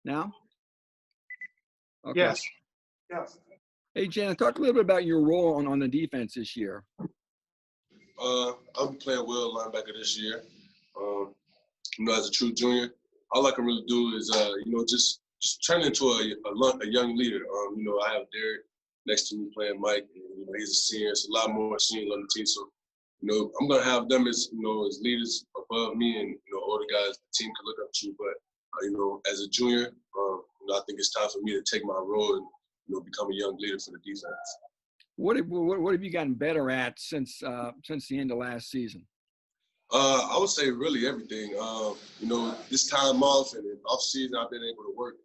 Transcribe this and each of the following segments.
Now? Okay. Yes. Yes. Hey, Jaylan, talk a little bit about your role on the defense this year. I'll be playing well linebacker this year. As a true junior, all I can really do is, just turn into a young leader. I have Derrick next to me playing Mike, and, he's a senior. It's a lot more seniors on the team. So, I'm going to have them as leaders above me and, older guys the team can look up to. But, as a junior, I think it's time for me to take my role and, become a young leader for the defense. What have you gotten better at since the end of last season? I would say really everything. This time off and in off season, I've been able to work,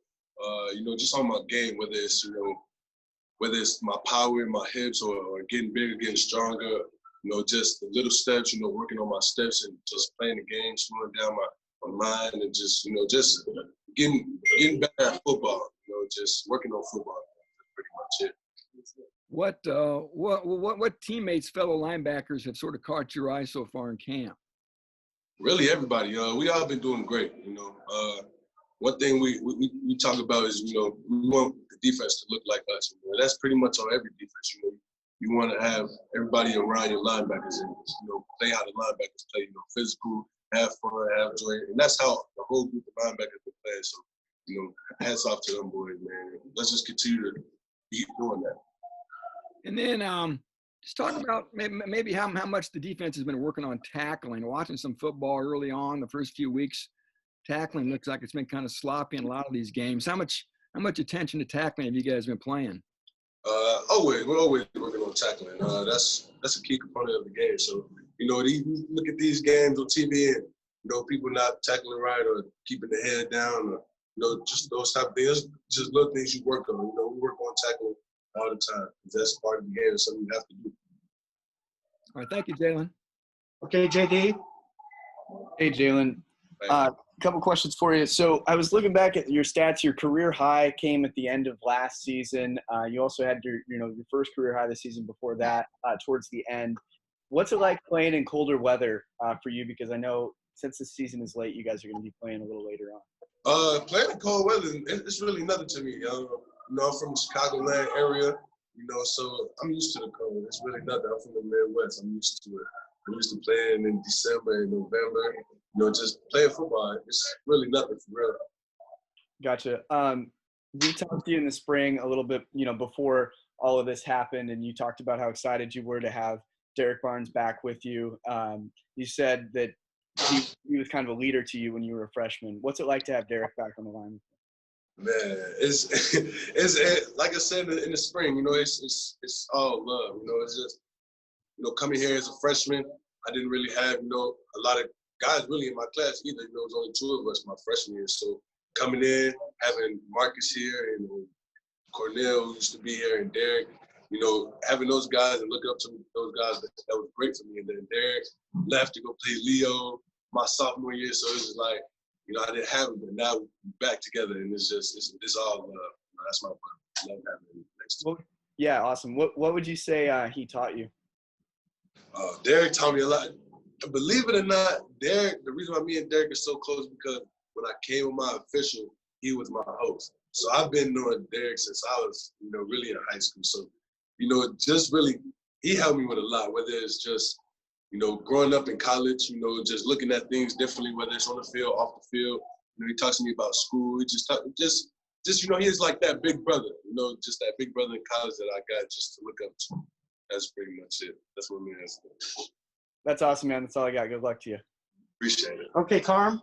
just on my game, whether it's my power in my hips or getting bigger, getting stronger, just the little steps, working on my steps and just playing the game, slowing down my mind and just getting better at football, just working on football. That's pretty much it. What teammates, fellow linebackers have sort of caught your eye so far in camp? Really, everybody. We all been doing great. One thing we talk about is we want the defense to look like us. That's pretty much on every defense. You want to have everybody around your linebackers and play how the linebackers play. Physical, have fun, have joy, and that's how the whole group of linebackers been playing. So hats off to them boys, man. Let's just continue to keep doing that. And then just talk about maybe how much the defense has been working on tackling. Watching some football early on, the first few weeks, tackling looks like it's been kind of sloppy in a lot of these games. How much attention to tackling have you guys been playing? We're always working on tackling. That's a key component of the game. So, you look at these games on TV and, people not tackling right or keeping their head down or, just those type of things. Just little things you work on. We work on tackling all the time. That's part of the game. It's something you have to do. All right. Thank you, Jaylan. Okay, JD. Hey, Jaylan. Couple questions for you. So I was looking back at your stats. Your career high came at the end of last season. You also had your first career high the season before that, towards the end. What's it like playing in colder weather for you? Because I know since the season is late, you guys are going to be playing a little later on. Playing in cold weather, it's really nothing to me. I'm from the Chicagoland area, so I'm used to the cold. It's really nothing. I'm from the Midwest. I'm used to it. I'm used to playing in December and November. Just playing football. It's really nothing for real. Gotcha. We talked to you in the spring a little bit, before all of this happened, and you talked about how excited you were to have Derrick Barnes back with you. You said that he was kind of a leader to you when you were a freshman. What's it like to have Derrick back on the line? Man, it's like I said in the spring. It's all love. It's just coming here as a freshman. I didn't really have a lot of guys really in my class either. It was only two of us my freshman year. So coming in, having Marcus here and Cornell who used to be here and Derrick, having those guys and looking up to those guys, that was great for me. And then Derrick left to go play Leo my sophomore year. So it was like, I didn't have him, but now we're back together and it's all love. That's my point. Love having him next to me. Yeah, awesome. What would you say he taught you? Derrick taught me a lot. Believe it or not, Derrick, the reason why me and Derrick are so close because when I came with my official, he was my host. So I've been knowing Derrick since I was, really in high school. So, just really, he helped me with a lot, whether it's just, growing up in college, just looking at things differently, whether it's on the field, off the field. He talks to me about school. He just he's like that big brother, just that big brother in college that I got just to look up to. That's pretty much it. That's what me is. That's awesome, man. That's all I got. Good luck to you. Appreciate it. Okay, Carm.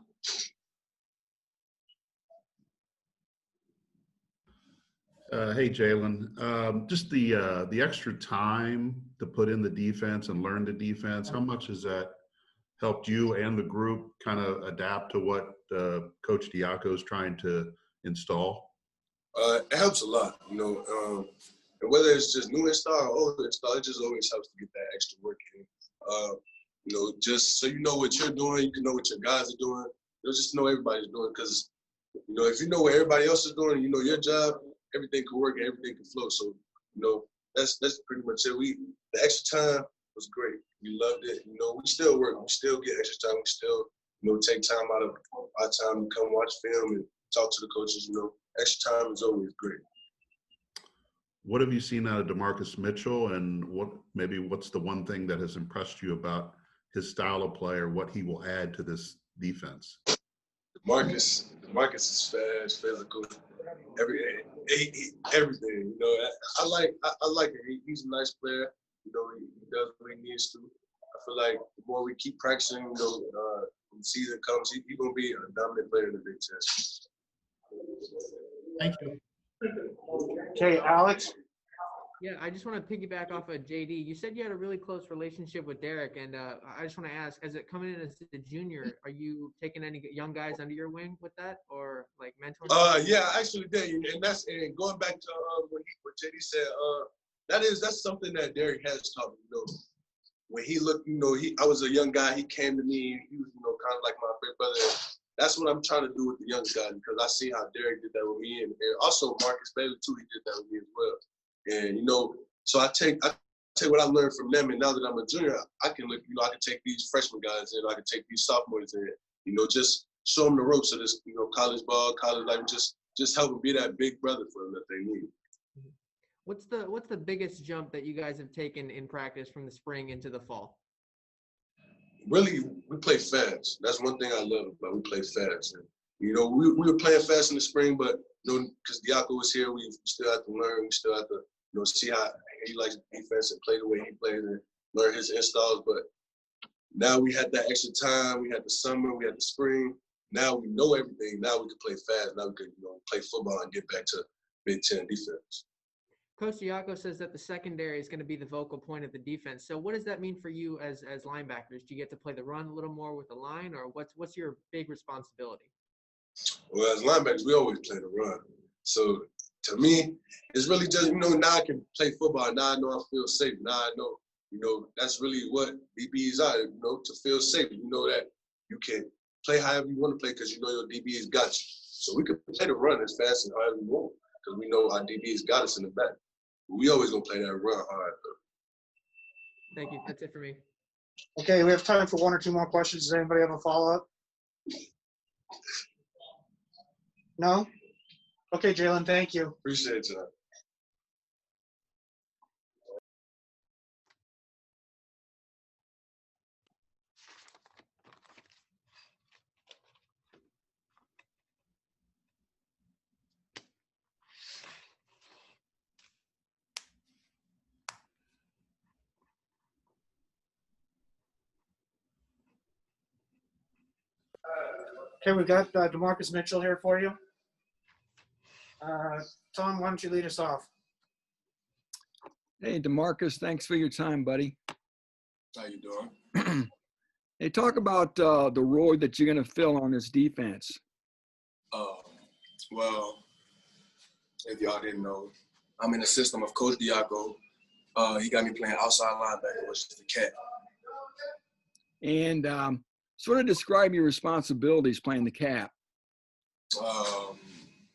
Hey, Jaylan. Just the extra time to put in the defense and learn the defense, how much has that helped you and the group kind of adapt to what Coach Diaco is trying to install? It helps a lot, and whether it's just new install or old install, it just always helps to get that extra work in. Just so you know what you're doing, you can know what your guys are doing. Just know everybody's doing because, if you know what everybody else is doing, your job, everything can work and everything can flow. So, that's pretty much it. The extra time was great. We loved it. We still work. We still get extra time. We still, take time out of our time to come watch film and talk to the coaches. You know, extra time is always great. What have you seen out of DaMarcus Mitchell, and what's the one thing that has impressed you about his style of play, or what he will add to this defense? DaMarcus is fast, physical, everything. Everything. You know, I like it. He's a nice player. You know, he does what he needs to. I feel like the more we keep practicing, you know, when the season comes, he's gonna be a dominant player in the Big Ten. Thank you. Okay, Alex. Yeah, I just want to piggyback off of JD. You said you had a really close relationship with Derrick, and I just want to ask, as it coming in as a junior, are you taking any young guys under your wing with that, or like mentoring? Yeah, I actually did, and going back to what JD said, that's something that Derrick has taught me. You know, when he looked, you know, I was a young guy. He came to me. He was, you know, kind of like my big brother. That's what I'm trying to do with the young guys, because I see how Derrick did that with me, and also Marcus Bailey too. He did that with me as well. And you know, so I take what I learned from them, and now that I'm a junior, I can look. You know, I can take these freshman guys in. I can take these sophomores in. You know, just show them the ropes of this. You know, college ball, college life. Just help them be that big brother for them that they need. What's the biggest jump that you guys have taken in practice from the spring into the fall? Really, we play fast. That's one thing I love about we play fast. And, you know, we were playing fast in the spring, but you know, because Diaco was here, we still have to learn. We still have to, you know, see how he likes defense and play the way he plays and learn his installs. But now we had that extra time. We had the summer. We had the spring. Now we know everything. Now we can play fast. Now we can, you know, play football and get back to Big Ten defense. Coach Diaco says that the secondary is going to be the vocal point of the defense. So what does that mean for you as linebackers? Do you get to play the run a little more with the line, or what's your big responsibility? Well, as linebackers, we always play the run. So to me, it's really just, you know, now I can play football. Now I know I feel safe. Now I know, you know, that's really what DBs are, you know, to feel safe. You know that you can play however you want to play because you know your DBs got you. So we can play the run as fast as however we want because we know our DBs got us in the back. We always going to play that run hard, though. Thank you. That's it for me. Okay, we have time for one or two more questions. Does anybody have a follow-up? No? Okay, Jaylan, thank you. Appreciate you. Okay, we've got DaMarcus Mitchell here for you. Tom, why don't you lead us off? Hey, DaMarcus, thanks for your time, buddy. How you doing? Hey, talk about the role that you're going to fill on this defense. Well, if y'all didn't know, I'm in the system of Coach Diaco. He got me playing outside linebacker, which is the cat. And sort of describe your responsibilities playing the cap.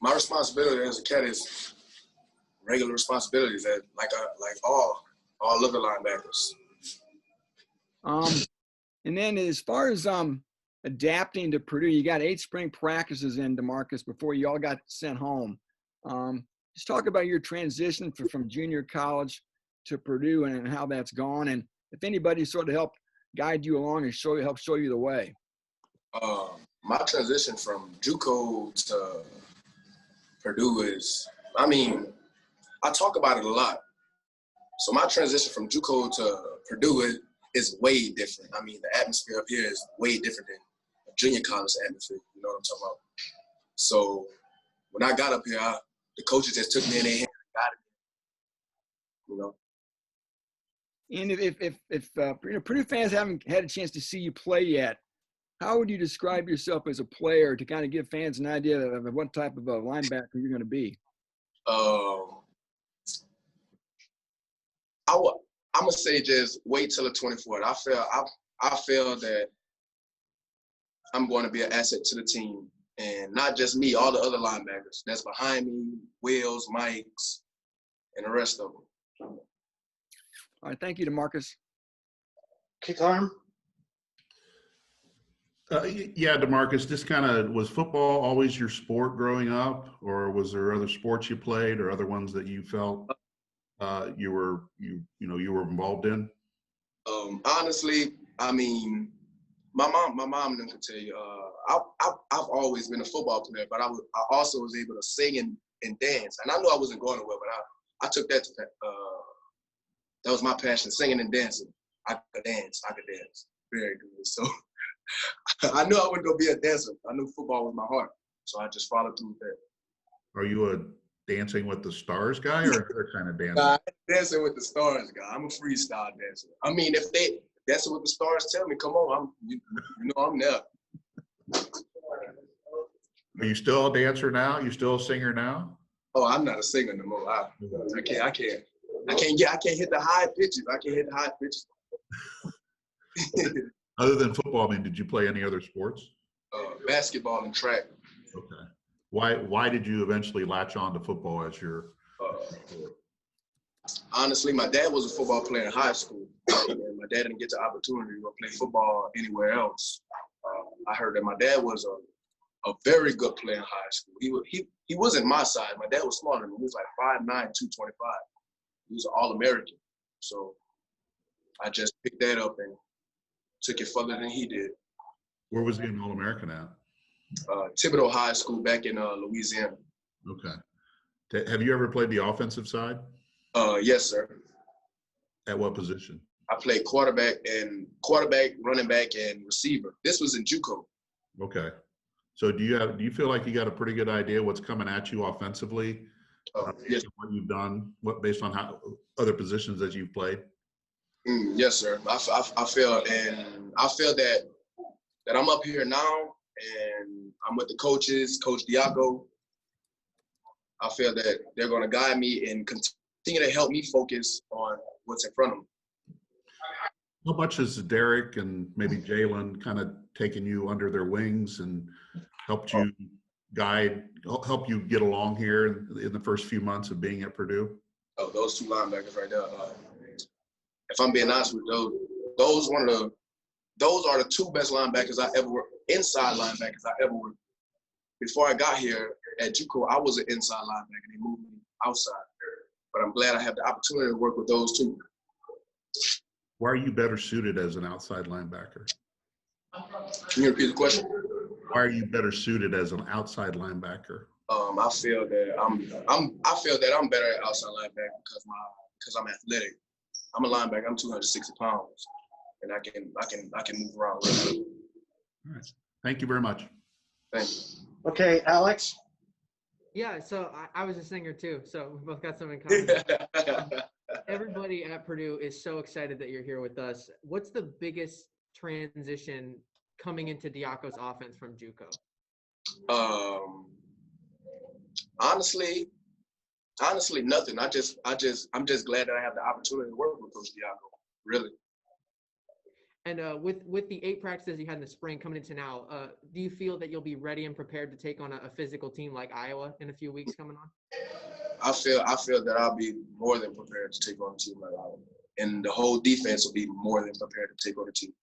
My responsibility as a cat is regular responsibilities, that like all other linebackers. And then as far as adapting to Purdue, you got 8 spring practices in, DaMarcus, before you all got sent home. Just talk about your transition from junior college to Purdue and how that's gone, and if anybody sort of helped guide you along and help show you the way. My transition from Juco to Purdue is, I mean, I talk about it a lot. So my transition from Juco to Purdue is way different. I mean, the atmosphere up here is way different than a junior college atmosphere. You know what I'm talking about? So when I got up here, the coaches just took me in their hand and got it. You know. And if Purdue fans haven't had a chance to see you play yet, how would you describe yourself as a player to kind of give fans an idea of what type of a linebacker you're going to be? I'm gonna say just wait till the 24th. I feel that I'm going to be an asset to the team, and not just me, all the other linebackers that's behind me, Wills, Mikes, and the rest of them. All right, thank you, DaMarcus. Okay, Carm. Yeah, DaMarcus, this kind of was football always your sport growing up, or was there other sports you played or other ones that you felt you were involved in? Honestly, I mean, my mom them could tell you. I've always been a football player, but I also was able to sing and dance, and I knew I wasn't going nowhere, but I took that to that was my passion, singing and dancing. I could dance, very good. So I knew I wasn't gonna be a dancer. I knew football was my heart, so I just followed through with that. Are you a Dancing with the Stars guy, or other kind of dancing? Nah, Dancing with the Stars guy. I'm a freestyle dancer. I mean, if they Dancing with the Stars tell me, come on, you know I'm there. Are you still a dancer now? You still a singer now? Oh, I'm not a singer no more. I can't hit the high pitches. I can't hit the high pitches. Other than football, I mean, did you play any other sports? Basketball and track. Okay. Why did you eventually latch on to football as your Honestly, my dad was a football player in high school. And my dad didn't get the opportunity to go play football anywhere else. I heard that my dad was a very good player in high school. He wasn't my size. My dad was smaller than me. He was like 5'9", 225. He was an All-American. So I just picked that up and took it further than he did. Where was he an All-American at? Thibodeau High School back in Louisiana. Okay. Have you ever played the offensive side? Yes, sir. At what position? I played quarterback, running back, and receiver. This was in Juco. Okay. So do you feel like you got a pretty good idea what's coming at you offensively? Yes. What you've done, based on how other positions that you've played? Yes, sir. I feel that I'm up here now, and I'm with the coaches, Coach Diaco. I feel that they're going to guide me and continue to help me focus on what's in front of me. How much has Derrick and maybe Jaylan kind of taken you under their wings and helped you help you get along here in the first few months of being at Purdue? Oh, those two linebackers right there. If I'm being honest with you, those are the two best linebackers I ever worked, inside linebackers I ever worked. Before I got here at Juco, I was an inside linebacker. They moved me outside. But I'm glad I have the opportunity to work with those two. Why are you better suited as an outside linebacker? Can you repeat the question? Why are you better suited as an outside linebacker? I feel that I'm better at outside linebacker because I'm athletic. I'm a linebacker. I'm 260 pounds, and I can move around. All right. Thank you very much. Thank you. Okay, Alex. Yeah, so I was a singer too, so we both got some in common. Everybody at Purdue is so excited that you're here with us. What's the biggest transition coming into Diaco's offense from Juco? Honestly, nothing. I'm just glad that I have the opportunity to work with Coach Diaco. Really. And with the 8 practices you had in the spring coming into now, do you feel that you'll be ready and prepared to take on a physical team like Iowa in a few weeks coming on? I feel that I'll be more than prepared to take on a team like Iowa, and the whole defense will be more than prepared to take on a team.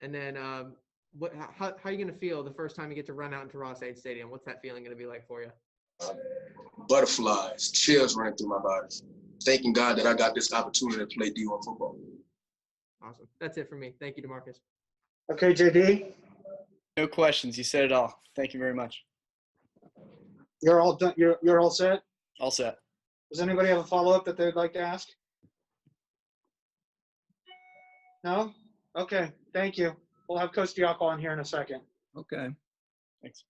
And then, how are you going to feel the first time you get to run out into Ross-Ade Stadium? What's that feeling going to be like for you? Butterflies, chills running through my body. Thanking God that I got this opportunity to play D1 football. Awesome. That's it for me. Thank you, DaMarcus. Okay, JD. No questions. You said it all. Thank you very much. You're all done. You're all set. All set. Does anybody have a follow-up that they'd like to ask? No? Okay. Thank you. We'll have Coach Diaco on here in a second. Okay. Thanks.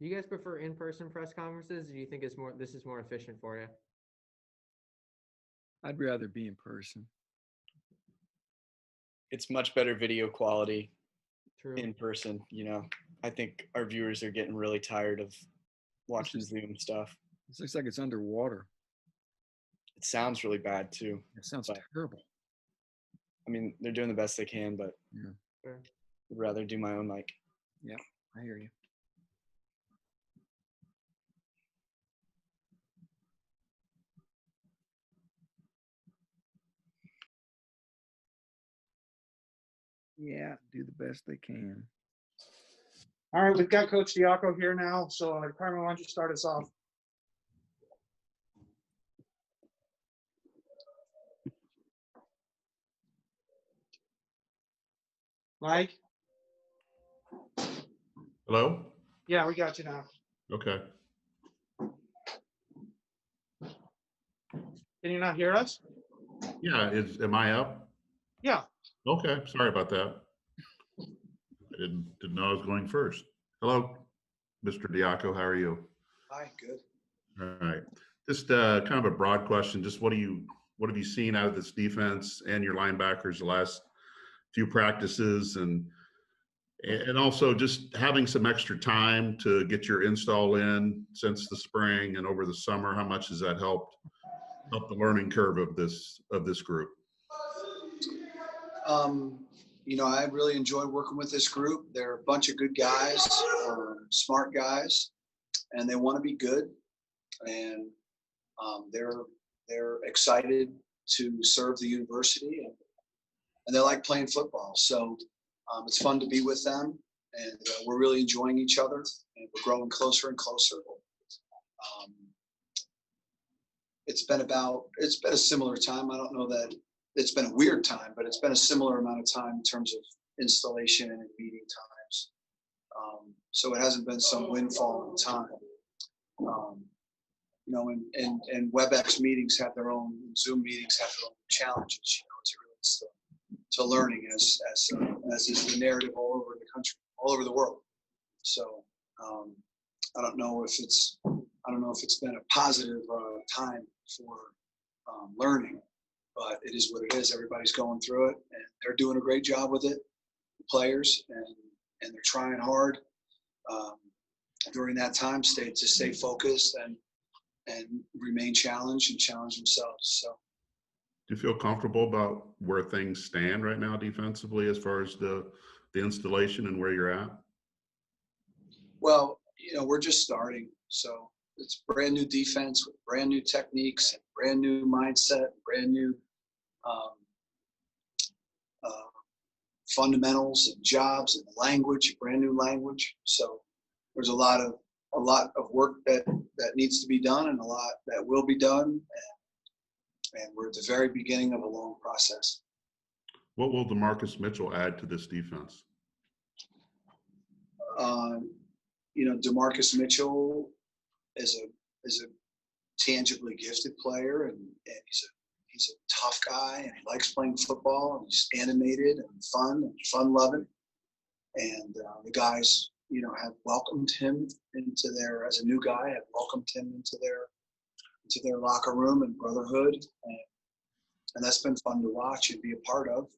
Do you guys prefer in-person press conferences? Or do you think this is more efficient for you? I'd rather be in person. It's much better video quality True. in person. You know, I think our viewers are getting really tired of watching Zoom stuff. This looks like it's underwater. It sounds really bad too. It sounds But, terrible. I mean, they're doing the best they can, but Yeah. Sure. I'd rather do my own mic. Yeah, I hear you. Yeah, do the best they can. All right, we've got Coach Diaco here now. So, Carmen, why don't you start us off? Mike? Hello? Yeah, we got you now. Okay. Can you not hear us? Yeah, am I up? Yeah. Okay, sorry about that. I didn't know I was going first. Hello, Mr. Diaco, how are you? Hi, good. All right. Just kind of a broad question. Just what have you seen out of this defense and your linebackers the last few practices, and also just having some extra time to get your install in since the spring and over the summer? How much has that helped the learning curve of this group? You know, I really enjoy working with this group. They're a bunch of good guys, smart guys, and they want to be good. And they're excited to serve the university, and they like playing football. So it's fun to be with them, and we're really enjoying each other, and we're growing closer and closer. It's been a similar time. I don't know that it's been a weird time, but it's been a similar amount of time in terms of installation and meeting times. So it hasn't been some windfall in time. You know, and WebEx meetings have their own, Zoom meetings have their own challenges, you know, as it relates to learning, as is the narrative all over the country, all over the world. So I don't know if it's been a positive time for learning, but it is what it is. Everybody's going through it, and they're doing a great job with it, the players, and they're trying hard during that time to stay focused and remain challenged and challenge themselves. So, Do you feel comfortable about where things stand right now defensively as far as the installation and where you're at? well, you know, we're just starting, so it's brand new defense with brand new techniques, and brand new mindset, brand new fundamentals and jobs and language, brand new language. So there's a lot of work that needs to be done, and a lot that will be done, and we're at the very beginning of a long process. What will DaMarcus Mitchell add to this defense? You know, DaMarcus Mitchell is a tangibly gifted player, and he's a tough guy, and he likes playing football, and he's animated and fun loving. And the guys, you know, have welcomed him as a new guy, have welcomed him into their locker room and brotherhood, and that's been fun to watch and be a part of.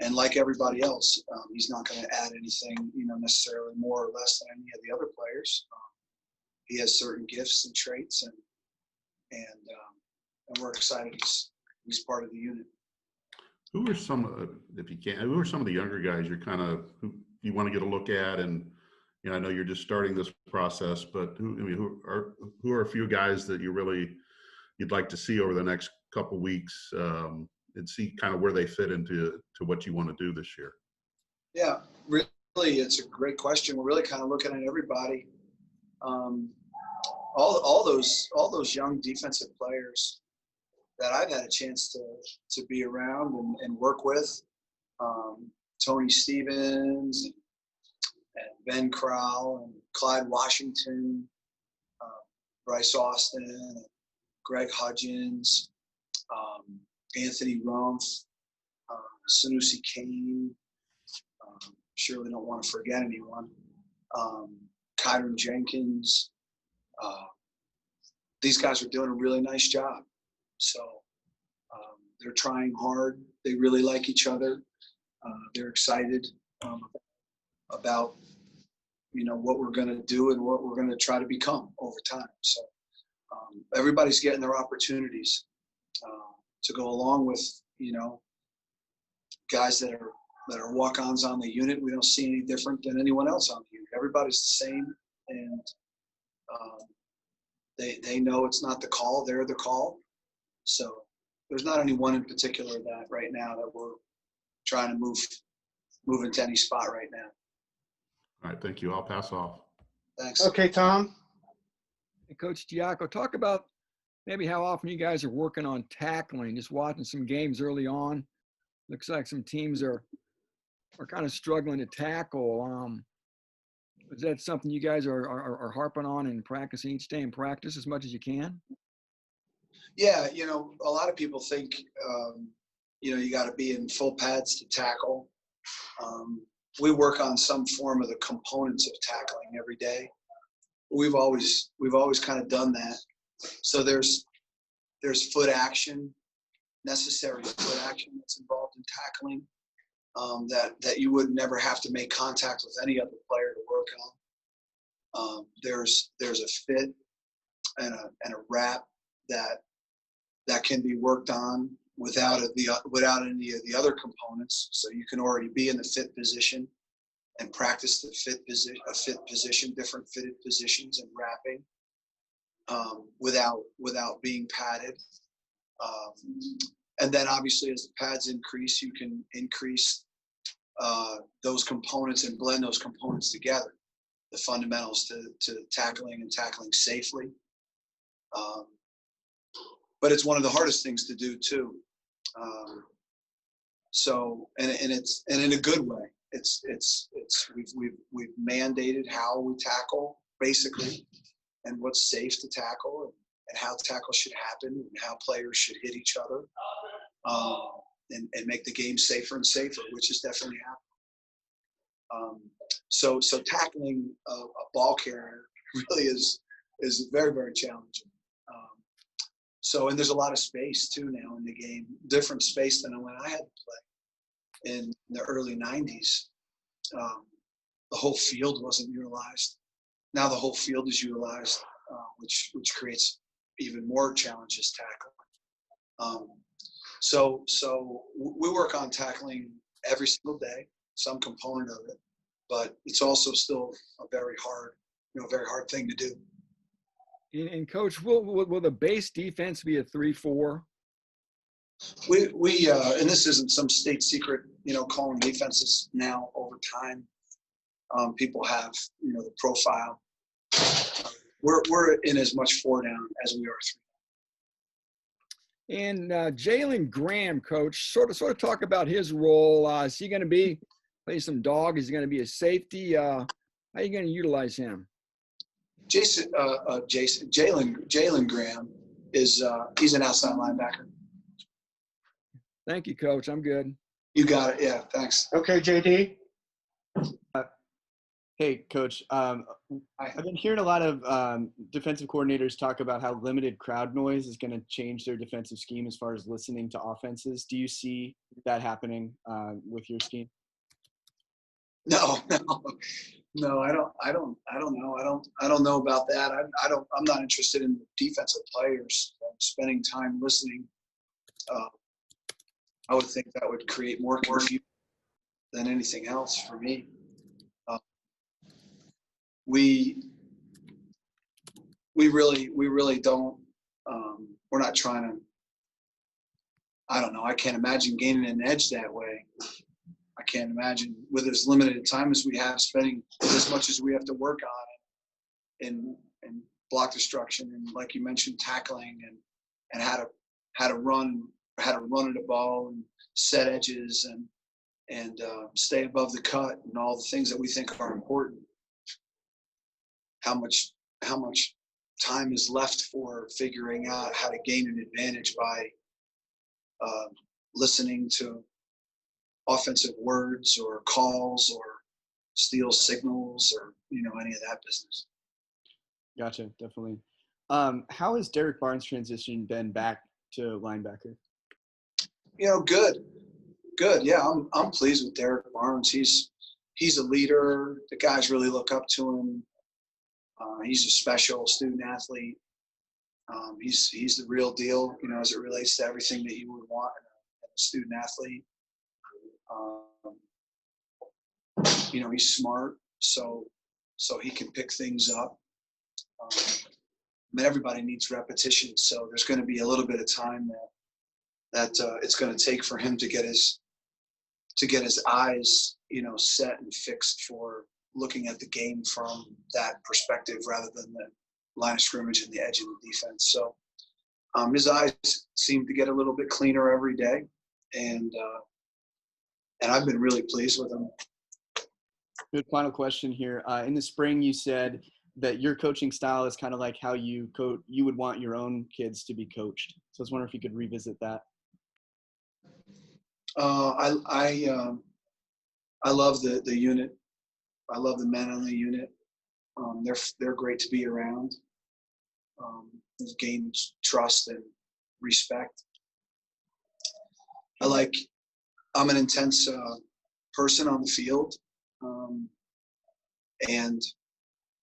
And like everybody else, he's not going to add anything, you know, necessarily more or less than any of the other players. He has certain gifts and traits, and we're excited he's part of the unit. Who are some of the younger guys who you want to get a look at? And, you know, I know you're just starting this process, but who are a few guys that you'd like to see over the next couple weeks, and see kind of where they fit into what you want to do this year? Yeah, really, it's a great question. We're really kind of looking at everybody. All those young defensive players that I've had a chance to be around and work with, Tony Stevens and Ben Crowell and Clyde Washington, Bryce Austin, and Greg Hudgens, Anthony Rumpf, Sanusi Kane. Surely don't want to forget anyone. Kyron Jenkins. These guys are doing a really nice job. So they're trying hard. They really like each other. They're excited about, what we're going to do and what we're going to try to become over time. So everybody's getting their opportunities to go along with, guys that are walk-ons on the unit. We don't see any different than anyone else on the unit. Everybody's the same, and they know it's not the call. They're the call. So there's not any one in particular that right now that we're trying to move into any spot right now. All right, thank you. I'll pass off. Thanks. Okay, Tom. And Coach Diaco, talk about maybe how often you guys are working on tackling, just watching some games early on. Looks like some teams are kind of struggling to tackle. Is that something you guys are harping on and practicing each day in practice as much as you can? Yeah, a lot of people think, you got to be in full pads to tackle. We work on some form of the components of tackling every day. We've always kind of done that. So there's foot action, necessary foot action that's involved in tackling, that you would never have to make contact with any other player to work on. There's a fit and a wrap that can be worked on without any of the other components. So you can already be in the fit position and practice the fit position, different fitted positions and wrapping, without being padded. And then obviously as the pads increase, you can increase those components and blend those components together. The fundamentals to tackling and tackling safely. But it's one of the hardest things to do too. So, and it's in a good way. We've mandated how we tackle basically, and what's safe to tackle, and how tackle should happen, and how players should hit each other, and make the game safer and safer, which is definitely happening. So tackling a ball carrier really is very, very challenging. So, and there's a lot of space too now in the game, different space than when I had to play in the early 90s. The whole field wasn't utilized. Now the whole field is utilized, which creates even more challenges tackling. So we work on tackling every single day, some component of it, but it's also still a very hard thing to do. And Coach, will the base defense be a 3-4? We and this isn't some state secret, calling defenses now over time. People have, the profile. We're in as much 4 down as we are 3. And Jaylan Graham, Coach, sort of talk about his role. Is he going to play some dog? Is he going to be a safety? How are you going to utilize him? Jaylan Graham is he's an outside linebacker. Thank you, Coach. I'm good. You got it. Yeah, thanks. Okay, JD. Hey, Coach. I've been hearing a lot of defensive coordinators talk about how limited crowd noise is going to change their defensive scheme as far as listening to offenses. Do you see that happening with your scheme? No, I don't know. I don't know about that. I'm not interested in defensive players spending time listening. I would think that would create more confusion than anything else for me. We really don't. We're not trying to. I don't know. I can't imagine gaining an edge that way. I can't imagine with as limited time as we have, spending as much as we have to work on in block destruction and, like you mentioned, tackling and how to run at a ball and set edges and stay above the cut and all the things that we think are important. How much time is left for figuring out how to gain an advantage by listening to offensive words or calls or steal signals or, any of that business. Gotcha, definitely. How has Derrick Barnes' transition been back to linebacker? Good. Yeah, I'm pleased with Derrick Barnes. He's a leader. The guys really look up to him. He's a special student athlete. He's the real deal, as it relates to everything that you would want in a student athlete. He's smart, so he can pick things up. Everybody needs repetition, so there's going to be a little bit of time that it's going to take for him to get his eyes, set and fixed for looking at the game from that perspective rather than the line of scrimmage and the edge of the defense. So his eyes seem to get a little bit cleaner every day, and I've been really pleased with him. Good final question here. In the spring, you said that your coaching style is kind of like how you would want your own kids to be coached. So I was wondering if you could revisit that. I love the unit. I love the men on the unit. They're great to be around. They've gained trust and respect. I'm an intense person on the field,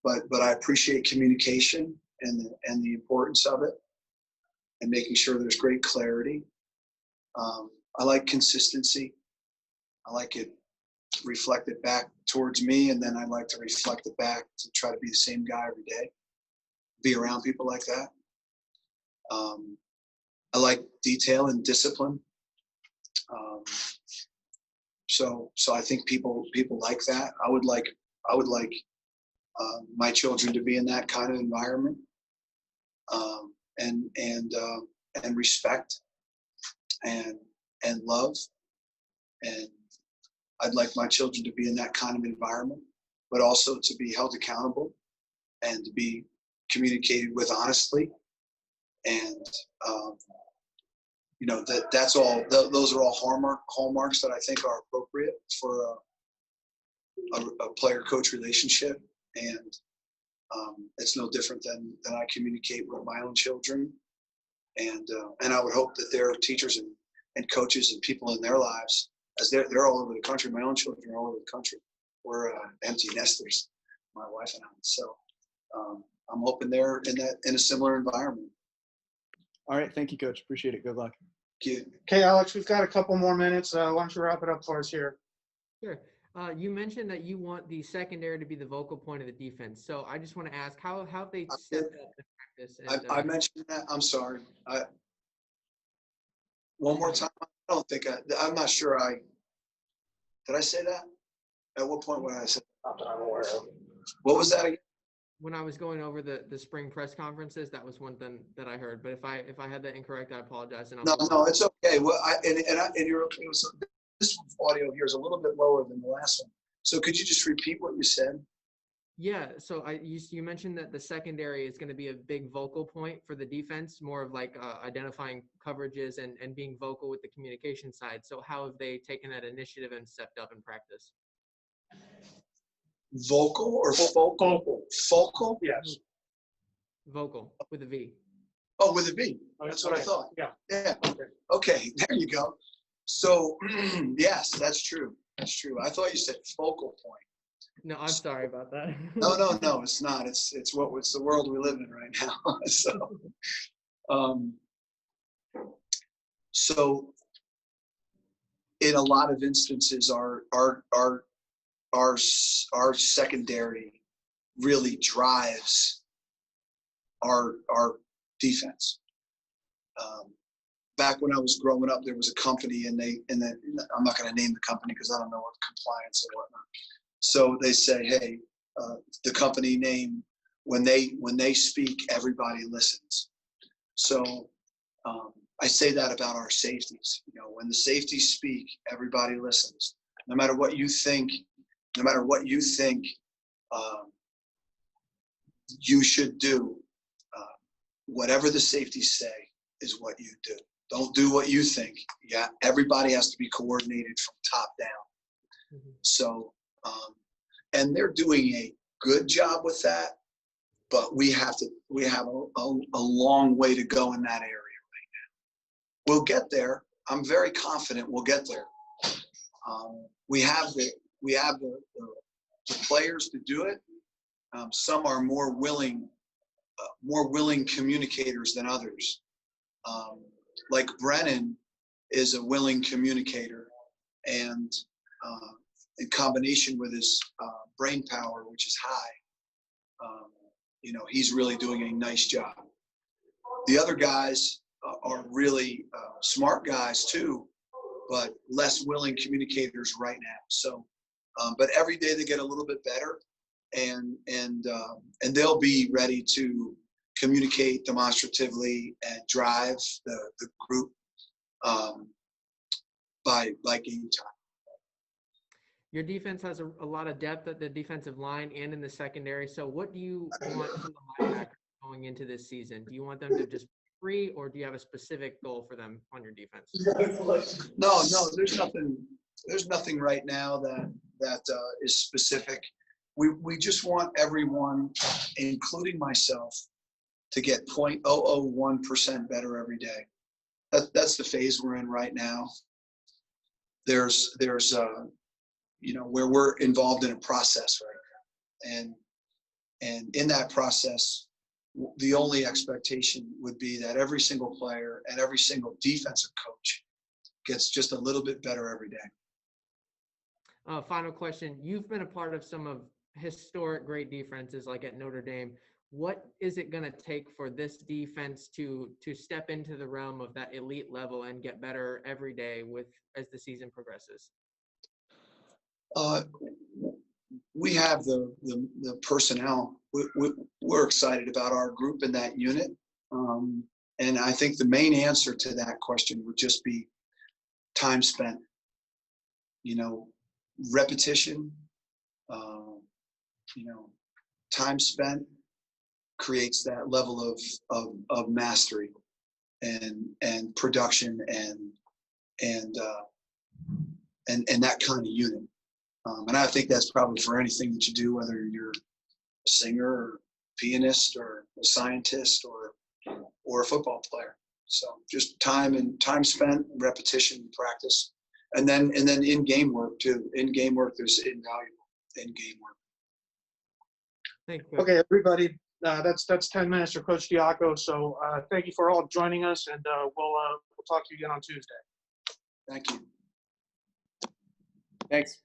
but I appreciate communication and the importance of it, and making sure there's great clarity. I like consistency. I like it reflected back towards me, and then I like to reflect it back to try to be the same guy every day. Be around people like that. I like detail and discipline. So I think people like that. I would like my children to be in that kind of environment, and respect and love, and I'd like my children to be in that kind of environment, but also to be held accountable and to be communicated with honestly. And, that's all, those are all hallmarks that I think are appropriate for a player-coach relationship. And it's no different than I communicate with my own children. And I would hope that their teachers and coaches and people in their lives, as they're all over the country. My own children are all over the country. We're empty nesters, my wife and I. So I'm hoping they're in a similar environment. All right. Thank you, Coach. Appreciate it. Good luck. Thank you. Okay, Alex, we've got a couple more minutes. Why don't you wrap it up for us here? Sure. You mentioned that you want the secondary to be the vocal point of the defense. So I just want to ask, how have they set that in practice? And, I mentioned that. I'm sorry. One more time. I don't think I'm not sure did I say that? At what point would I say that? Not that I'm aware of. What was that again? When I was going over the spring press conferences, that was one thing that I heard. But if I had that incorrect, I apologize. And No, it's okay. Well, this audio here is a little bit lower than the last one. So could you just repeat what you said? Yeah. So you mentioned that the secondary is going to be a big vocal point for the defense, more of like identifying coverages and being vocal with the communication side. So how have they taken that initiative and stepped up in practice? Vocal or focal? Focal? Yes. Vocal with a V. Oh, with a V. That's what I thought. Yeah. Okay. There you go. So yes, that's true. That's true. I thought you said focal point. No, I'm sorry about that. No, it's not. It's the world we live in right now. So in a lot of instances, our secondary really drives our defense. Back when I was growing up, there was a company, and I'm not going to name the company because I don't know what compliance or whatnot. So they say, hey, the company name, when they speak, everybody listens. So I say that about our safeties. When the safeties speak, everybody listens. No matter what you think you should do, whatever the safeties say is what you do. Don't do what you think. Yeah, everybody has to be coordinated from top down. Mm-hmm. So and they're doing a good job with that. But we have a long way to go in that area right now. We'll get there. I'm very confident we'll get there. We have the players to do it. Some are more willing communicators than others. Like Brennan is a willing communicator, and in combination with his brain power, which is high, he's really doing a nice job. The other guys are really smart guys too, but less willing communicators right now. So, but every day they get a little bit better, and they'll be ready to communicate demonstratively and drive the group by game time. Your defense has a lot of depth at the defensive line and in the secondary. So what do you want from the linebackers going into this season? Do you want them to just be free, or do you have a specific goal for them on your defense? No, there's nothing right now that is specific. We just want everyone, including myself, to get 0.001% better every day. That's the phase we're in right now. There's where we're involved in a process right now. And in that process, the only expectation would be that every single player and every single defensive coach gets just a little bit better every day. Final question. You've been a part of some of historic great defenses like at Notre Dame. What is it going to take for this defense to step into the realm of that elite level and get better every day as the season progresses? We have the personnel. We're excited about our group in that unit. And I think the main answer to that question would just be time spent. Repetition, time spent creates that level of mastery and production and that kind of unit. And I think that's probably for anything that you do, whether you're a singer or pianist or a scientist or a football player. So just time spent, repetition, practice, and then in-game work too. In-game work is invaluable. In-game work. Thank you. Okay, everybody. That's 10 minutes for Coach Diaco. So thank you for all joining us, and we'll talk to you again on Tuesday. Thank you. Thanks.